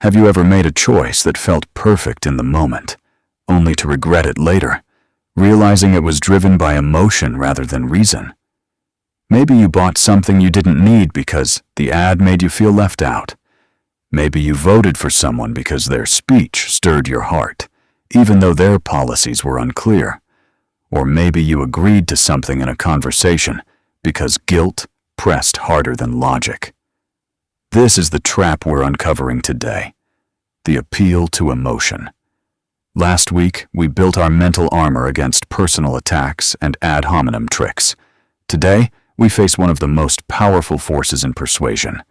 Have you ever made a choice that felt perfect in the moment, only to regret it later, realizing it was driven by emotion rather than reason? Maybe you bought something you didn't need because the ad made you feel left out. Maybe you voted for someone because their speech stirred your heart, even though their policies were unclear. Or maybe you agreed to something in a conversation because guilt pressed harder than logic. This is the trap we're uncovering today: the appeal to emotion. Last week, we built our mental armor against personal attacks and ad hominem tricks. Today, we face one of the most powerful forces in persuasion: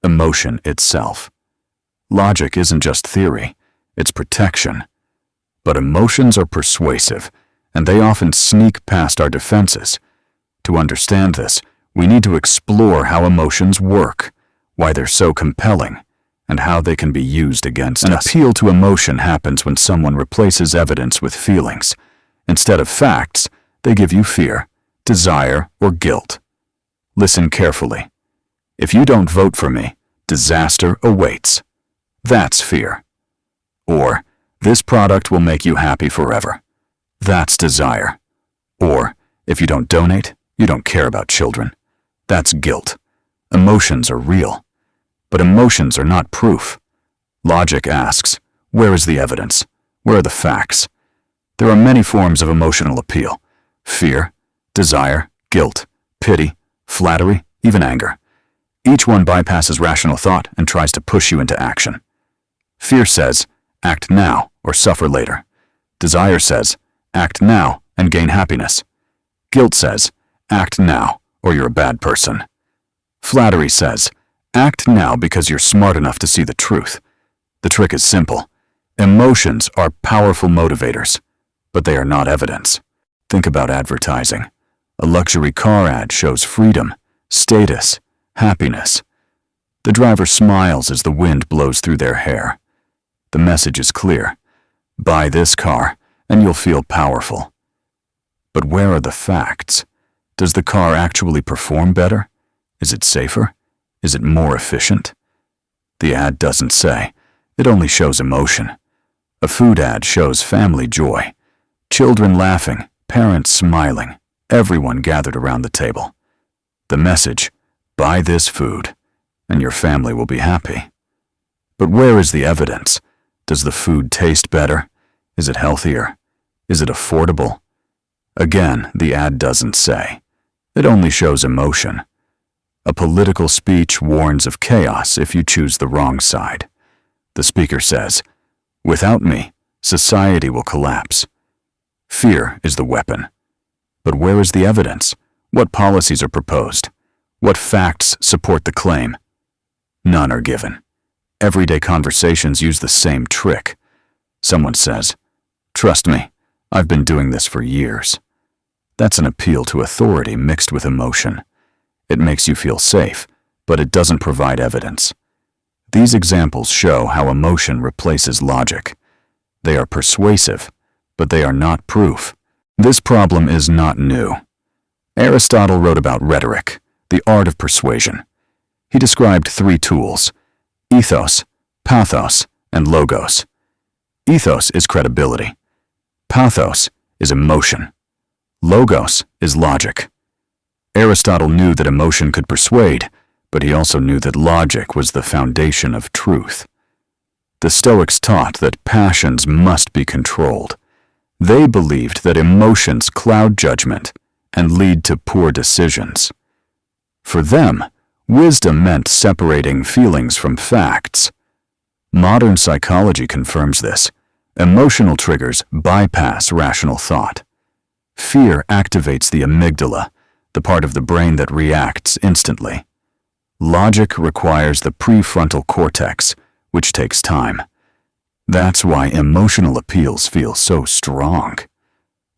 emotion itself. Logic isn't just theory, it's protection. But emotions are persuasive, and they often sneak past our defenses. To understand this, we need to explore how emotions work, why they're so compelling, and how they can be used against us. An appeal to emotion happens when someone replaces evidence with feelings. Instead of facts, they give you fear, desire, or guilt. Listen carefully. If you don't vote for me, disaster awaits. That's fear. Or, this product will make you happy forever. That's desire. Or, if you don't donate, you don't care about children. That's guilt. Emotions are real. But emotions are not proof. Logic asks, where is the evidence? Where are the facts? There are many forms of emotional appeal: fear, desire, guilt, pity, flattery, even anger. Each one bypasses rational thought and tries to push you into action. Fear says, act now or suffer later. Desire says, act now and gain happiness. Guilt says, act now or you're a bad person. Flattery says, act now because you're smart enough to see the truth. The trick is simple. Emotions are powerful motivators, but they are not evidence. Think about advertising. A luxury car ad shows freedom, status, happiness. The driver smiles as the wind blows through their hair. The message is clear: buy this car and you'll feel powerful. But where are the facts? Does the car actually perform better? Is it safer? Is it more efficient? The ad doesn't say. It only shows emotion. A food ad shows family joy. Children laughing, parents smiling, everyone gathered around the table. The message: buy this food, and your family will be happy. But where is the evidence? Does the food taste better? Is it healthier? Is it affordable? Again, the ad doesn't say. It only shows emotion. A political speech warns of chaos if you choose the wrong side. The speaker says, without me, society will collapse. Fear is the weapon. But where is the evidence? What policies are proposed? What facts support the claim? None are given. Everyday conversations use the same trick. Someone says, trust me, I've been doing this for years. That's an appeal to authority mixed with emotion. It makes you feel safe, but it doesn't provide evidence. These examples show how emotion replaces logic. They are persuasive, but they are not proof. This problem is not new. Aristotle wrote about rhetoric, the art of persuasion. He described 3 tools: ethos, pathos, and logos. Ethos is credibility. Pathos is emotion. Logos is logic. Aristotle knew that emotion could persuade, but he also knew that logic was the foundation of truth. The Stoics taught that passions must be controlled. They believed that emotions cloud judgment and lead to poor decisions. For them, wisdom meant separating feelings from facts. Modern psychology confirms this. Emotional triggers bypass rational thought. Fear activates the amygdala, the part of the brain that reacts instantly. Logic requires the prefrontal cortex, which takes time. That's why emotional appeals feel so strong.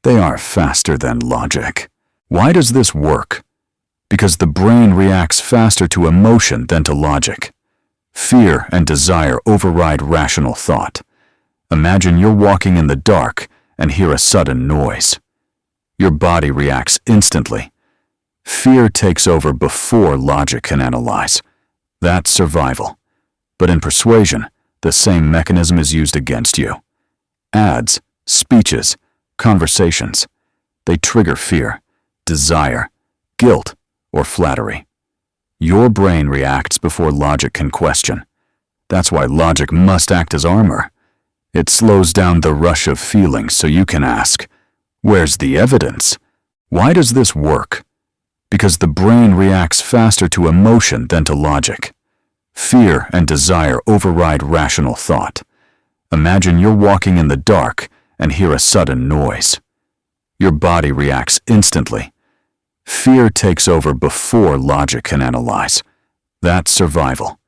They are faster than logic. Why does this work? Because the brain reacts faster to emotion than to logic. Fear and desire override rational thought. Imagine you're walking in the dark and hear a sudden noise. Your body reacts instantly. Fear takes over before logic can analyze. That's survival. But in persuasion, the same mechanism is used against you. Ads, speeches, conversations. They trigger fear, desire, guilt, or flattery. Your brain reacts before logic can question. That's why logic must act as armor. It slows down the rush of feelings so you can ask, where's the evidence? Why does this work? Because the brain reacts faster to emotion than to logic. Fear and desire override rational thought. Imagine you're walking in the dark and hear a sudden noise. Your body reacts instantly. Fear takes over before logic can analyze. That's survival.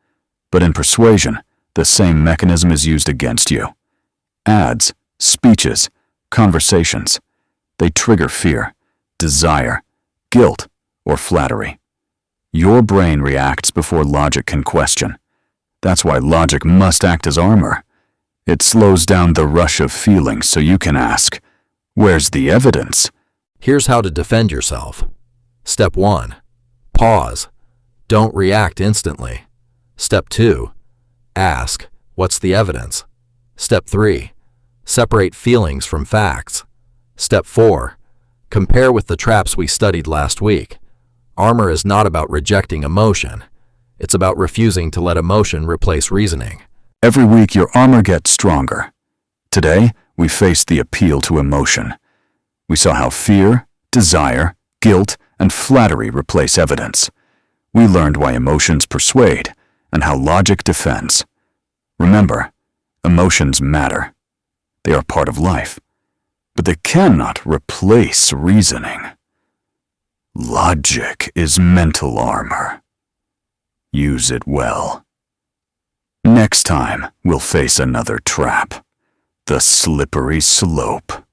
But in persuasion, the same mechanism is used against you. Ads, speeches, conversations. They trigger fear, desire, guilt, or flattery. Your brain reacts before logic can question. That's why logic must act as armor. It slows down the rush of feelings so you can ask, where's the evidence? Here's how to defend yourself. Step 1. Pause. Don't react instantly. Step 2. Ask, what's the evidence? Step 3. Separate feelings from facts. Step 4. Compare with the traps we studied last week. Armor is not about rejecting emotion. It's about refusing to let emotion replace reasoning. Every week your armor gets stronger. Today, we faced the appeal to emotion. We saw how fear, desire, guilt, and flattery replace evidence. We learned why emotions persuade and how logic defends. Remember, emotions matter. They are part of life, but they cannot replace reasoning. Logic is mental armor. Use it well. Next time, we'll face another trap, the slippery slope.